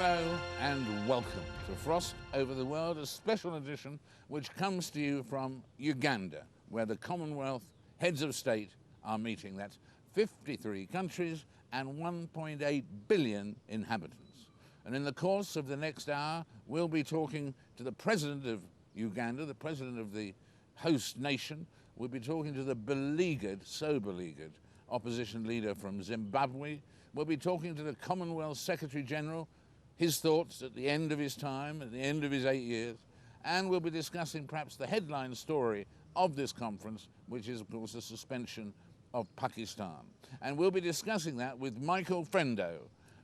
Hello and welcome to Frost Over the World, a special edition which comes to you from Uganda, where the Commonwealth heads of state are meeting. That's 53 countries and 1.8 billion inhabitants. And in the course of the next hour, we'll be talking to the President of Uganda, the President of the host nation. We'll be talking to the beleaguered, so beleaguered, opposition leader from Zimbabwe. We'll be talking to the Commonwealth Secretary General, his thoughts at the end of his time, at the end of his 8 years, and we'll be discussing perhaps the headline story of this conference, which is, of course, the suspension of Pakistan. And we'll be discussing that with Michael Frendo.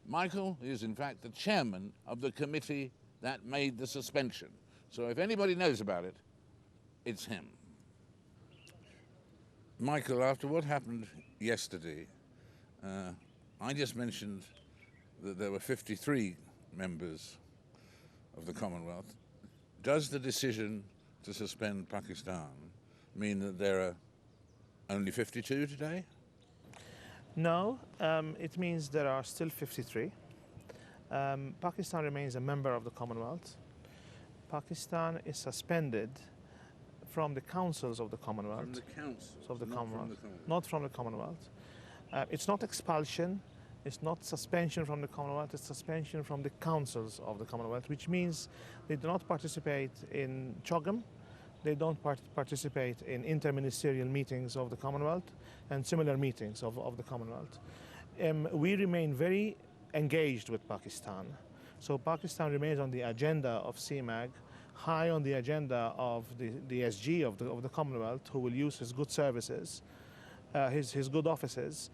Michael is, in fact, the chairman of the committee that made the suspension. So if anybody knows about it, it's him. Michael, after what happened yesterday, I just mentioned that there were 53 members of the Commonwealth. Does the decision to suspend Pakistan mean that there are only 52 today? No, it means there are still 53. Pakistan remains a member of the Commonwealth. Pakistan is suspended from the councils of the Commonwealth. From the councils of the Commonwealth. Not from the Commonwealth. It's not expulsion. It's not suspension from the Commonwealth, it's suspension from the councils of the Commonwealth, which means they do not participate in CHOGM, they don't participate in interministerial meetings of the Commonwealth and similar meetings of the Commonwealth. We remain very engaged with Pakistan. So Pakistan remains on the agenda of CMAG, high on the agenda of the SG of the Commonwealth, who will use his good services, his good offices.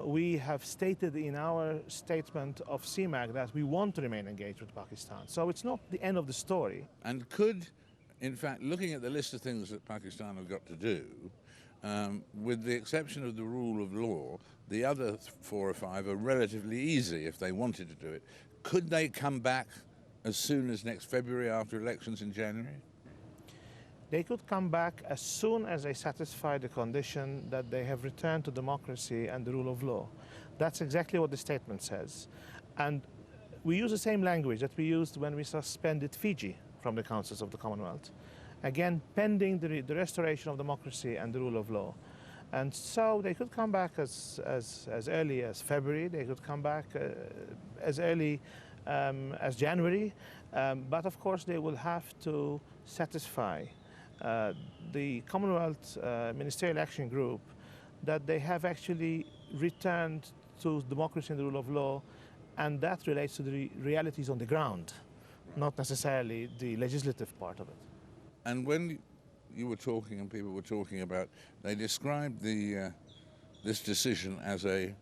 We have stated in our statement of CMAG that we want to remain engaged with Pakistan. So it's not the end of the story. And could, in fact, looking at the list of things that Pakistan have got to do, with the exception of the rule of law, the other 4 or 5 are relatively easy if they wanted to do it. Could they come back as soon as next February after elections in January? They could come back as soon as they satisfy the condition that they have returned to democracy and the rule of law. That's exactly what the statement says. And we use the same language that we used when we suspended Fiji from the councils of the Commonwealth. Again, pending the restoration of democracy and the rule of law. And so they could come back as early as February, they could come back as early as January, but of course they will have to satisfy the Commonwealth Ministerial Action Group that they have actually returned to democracy and the rule of law, and that relates to the realities on the ground, not necessarily the legislative part of it. And when you were talking and people were talking about, they described this decision as a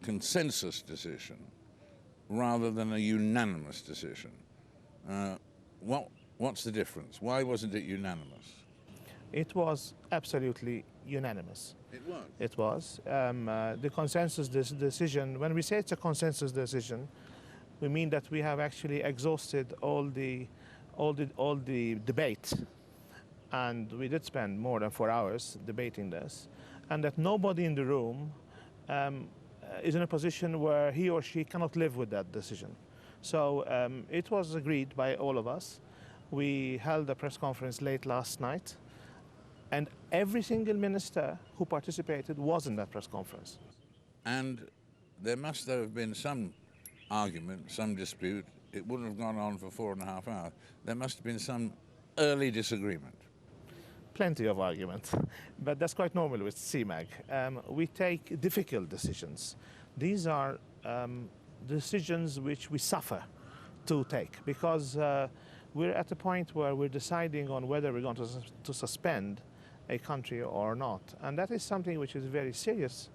consensus decision rather than a unanimous decision. What's the difference? Why wasn't it unanimous? It was absolutely unanimous. It was? It was. The consensus decision, when we say it's a consensus decision, we mean that we have actually exhausted all the debate, and we did spend more than 4 hours debating this, and that nobody in the room is in a position where he or she cannot live with that decision. So it was agreed by all of us. We held a press conference late last night, and every single minister who participated was in that press conference. And there must have been some argument, some dispute. It wouldn't have gone on for 4.5 hours. There must have been some early disagreement. Plenty of argument, but that's quite normal with CMAG. We take difficult decisions. These are decisions which we suffer to take because we're at a point where we're deciding on whether we're going to suspend a country or not. And that is something which is very serious,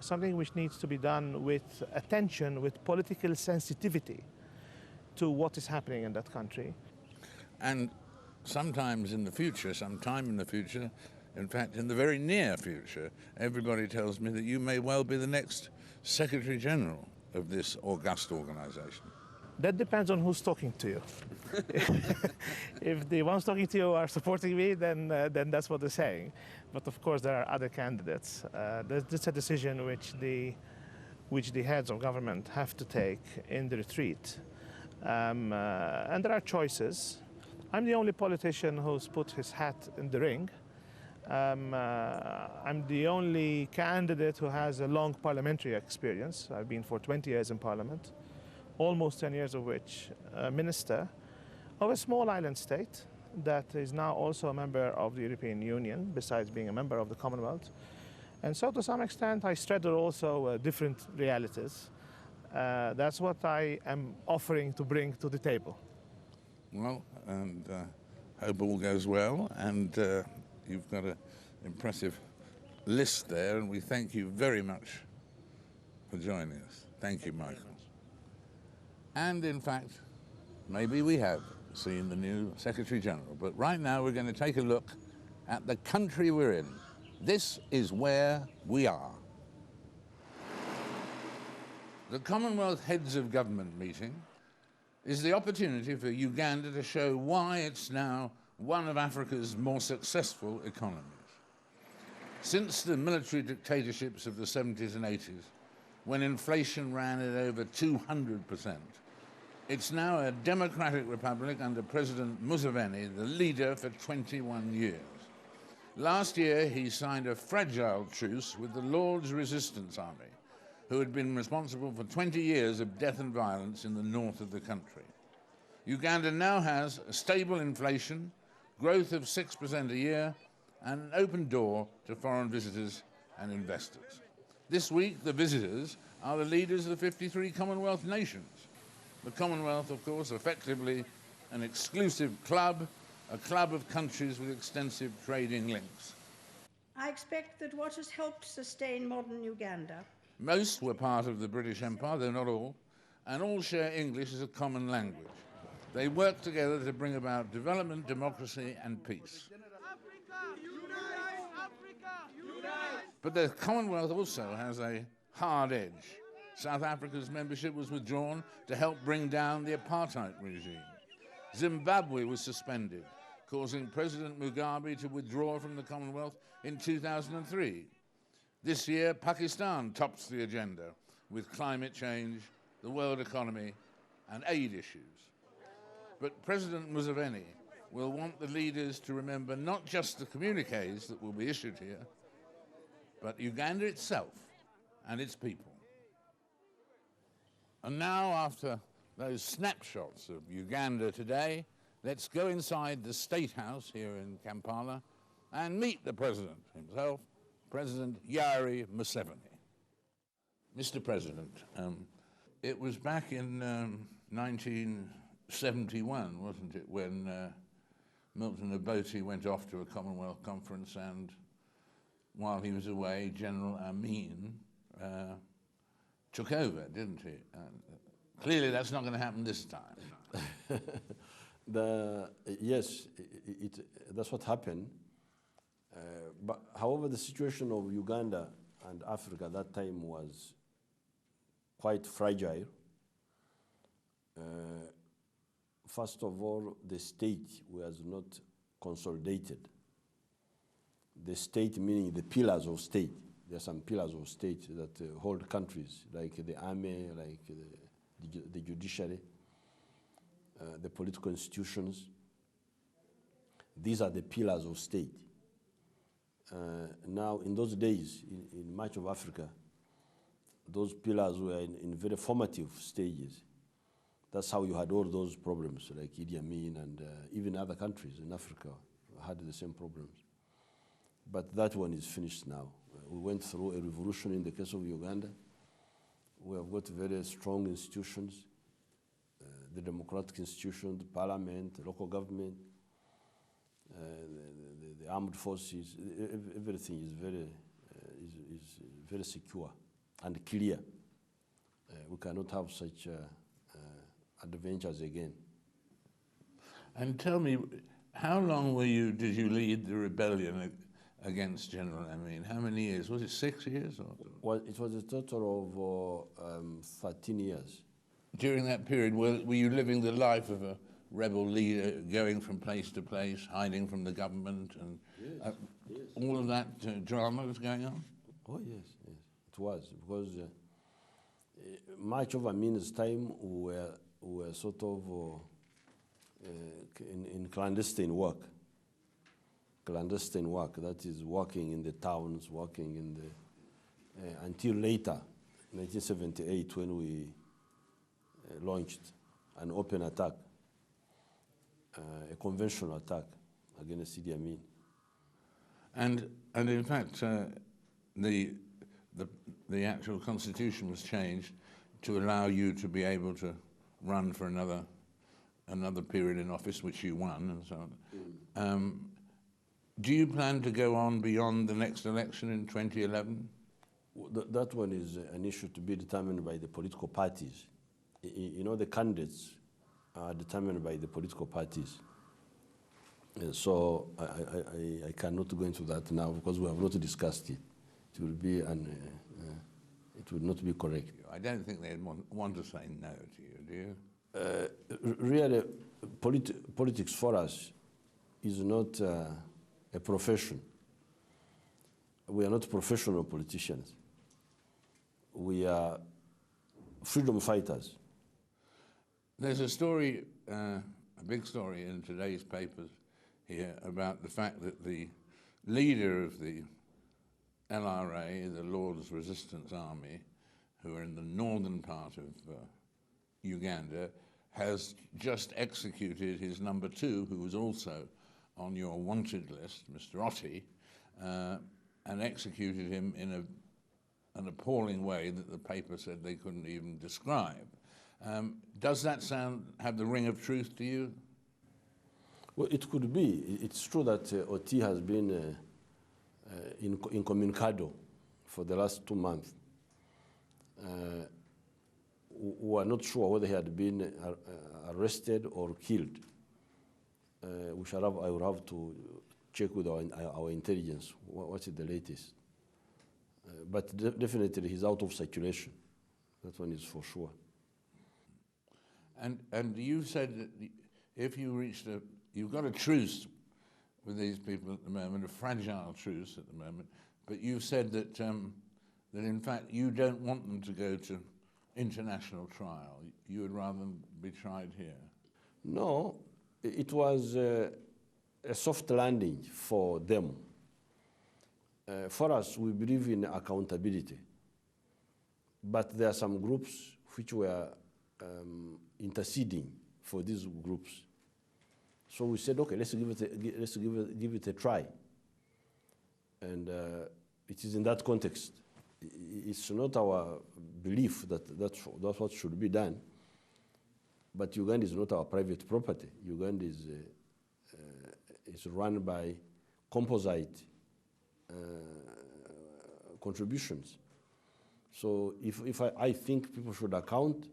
something which needs to be done with attention, with political sensitivity to what is happening in that country. And sometimes in the future, sometime in the future, in fact, in the very near future, everybody tells me that you may well be the next Secretary General of this august organization. That depends on who's talking to you. If the ones talking to you are supporting me, then that's what they're saying. But of course, there are other candidates. This is a decision which which the heads of government have to take in the retreat. And there are choices. I'm the only politician who's put his hat in the ring. I'm the only candidate who has a long parliamentary experience. I've been for 20 years in parliament, almost 10 years of which minister of a small island state that is now also a member of the European Union, besides being a member of the Commonwealth. And so to some extent I straddle also different realities. That's what I am offering to bring to the table. Well, and hope all goes well, and you've got an impressive list there, and we thank you very much for joining us. Thank you, Michael. And in fact, maybe we have seen the new Secretary General, but right now we're going to take a look at the country we're in. This is where we are. The Commonwealth Heads of Government meeting is the opportunity for Uganda to show why it's now one of Africa's more successful economies. Since the military dictatorships of the 70s and 80s, when inflation ran at over 200%, it's now a democratic republic under President Museveni, the leader for 21 years. Last year, he signed a fragile truce with the Lord's Resistance Army, who had been responsible for 20 years of death and violence in the north of the country. Uganda now has a stable inflation, growth of 6% a year, and an open door to foreign visitors and investors. This week, the visitors are the leaders of the 53 Commonwealth nations. The Commonwealth, of course, effectively an exclusive club, a club of countries with extensive trading links. I expect that what has helped sustain modern Uganda. Most were part of the British Empire, though not all, and all share English as a common language. They work together to bring about development, democracy, and peace. Africa, unite! Africa, unite! But the Commonwealth also has a hard edge. South Africa's membership was withdrawn to help bring down the apartheid regime. Zimbabwe was suspended, causing President Mugabe to withdraw from the Commonwealth in 2003. This year, Pakistan tops the agenda with climate change, the world economy, and aid issues. But President Museveni will want the leaders to remember not just the communiques that will be issued here, but Uganda itself and its people. And now, after those snapshots of Uganda today, let's go inside the State House here in Kampala and meet the President himself, President Yoweri Museveni. Mr. President, it was back in 1971, wasn't it, when Milton Obote went off to a Commonwealth conference, and while he was away, General Amin took over, didn't he? Clearly that's not going to happen this time. Yes, that's what happened. But however, the situation of Uganda and Africa at that time was quite fragile. First of all, the state was not consolidated. The state meaning the pillars of state. There are some pillars of state that hold countries, like the army, like the judiciary, the political institutions. These are the pillars of state. Now, in those days, in much of Africa, those pillars were in very formative stages. That's how you had all those problems, like Idi Amin and even other countries in Africa had the same problems. But that one is finished now. We went through a revolution in the case of Uganda. We have got very strong institutions, the democratic institutions, the parliament, the local government, the armed forces. Everything is very secure and clear. We cannot have such adventures again. And tell me, how long did you lead the rebellion against General Amin? How many years? Was it 6 years? Or? Well, it was a total of 13 years. During that period, were you living the life of a rebel leader, going from place to place, hiding from the government, and Yes, all of that drama was going on? Oh yes, yes, it was, because Much of Amin's time we were sort of in clandestine work. Clandestine work, that is working in the towns, working in the, until later, 1978, when we launched an open attack, a conventional attack against Idi Amin. And in fact, the actual constitution was changed to allow you to be able to run for another period in office, which you won, and so on. Do you plan to go on beyond the next election in 2011? That one is an issue to be determined by the political parties. You know, the candidates are determined by the political parties. So I cannot go into that now because we have not discussed it. It will be it would not be correct. I don't think they'd want to say no to you, do you? Really, politics for us is not a profession. We are not professional politicians. We are freedom fighters. There's a story, a big story in today's papers here about the fact that the leader of the LRA, the Lord's Resistance Army, who are in the northern part of Uganda, has just executed his number two, who was also on your wanted list, Mr. Otti, and executed him in an appalling way that the paper said they couldn't even describe. Does that have the ring of truth to you? Well, it could be. It's true that Otti has been incommunicado for the last 2 months. We are not sure whether he had been arrested or killed. I will have to check with our intelligence what is the latest. But definitely he's out of circulation. That one is for sure. And you said that if you you've got a truce with these people at the moment, a fragile truce at the moment, but you've said that that in fact you don't want them to go to international trial. You would rather be tried here. No, it was a soft landing for them. For us, we believe in accountability. But there are some groups which were interceding for these groups. So we said, okay, let's give it a try. And it is in that context. It's not our belief that that's what should be done. But Uganda is not our private property. Uganda is run by composite contributions. So if I think people should account,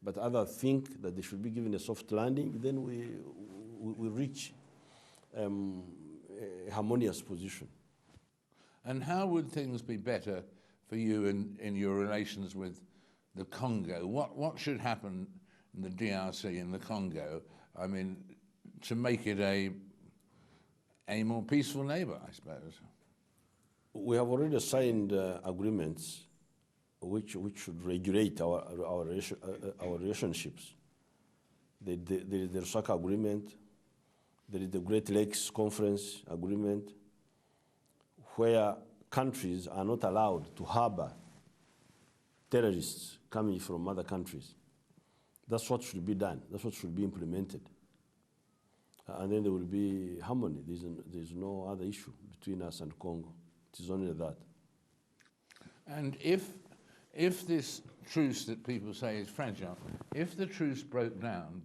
but others think that they should be given a soft landing, then we reach a harmonious position. And how would things be better for you in your relations with the Congo? What should happen in the DRC, in the Congo, I mean, to make it a more peaceful neighbor, I suppose? We have already signed agreements which should regulate our relationships. There is the Lusaka Agreement, there is the Great Lakes Conference Agreement, where countries are not allowed to harbor terrorists coming from other countries. That's what should be done. That's what should be implemented. And then there will be harmony. There's no other issue between us and Congo. It is only that. And if this truce that people say is fragile, if the truce broke down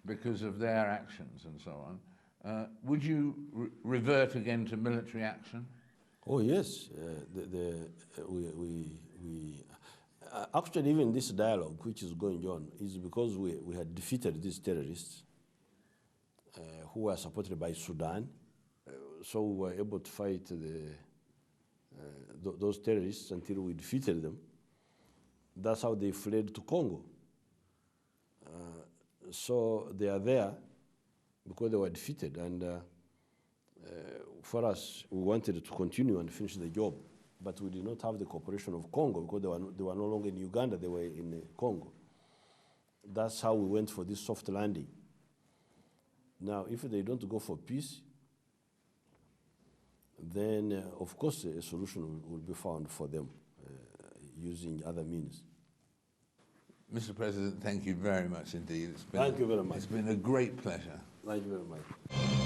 because of their actions and so on, would you revert again to military action? Oh yes, actually even this dialogue which is going on is because we had defeated these terrorists who were supported by Sudan, so we were able to fight those terrorists until we defeated them. That's how they fled to Congo. So they are there because they were defeated, and for us, we wanted to continue and finish the job. but we did not have the cooperation of Congo because they were no longer in Uganda, they were in Congo. That's how we went for this soft landing. Now, if they don't go for peace, then of course a solution will be found for them using other means. Mr. President, thank you very much indeed. Thank you very much. It's been a great pleasure. Thank you very much.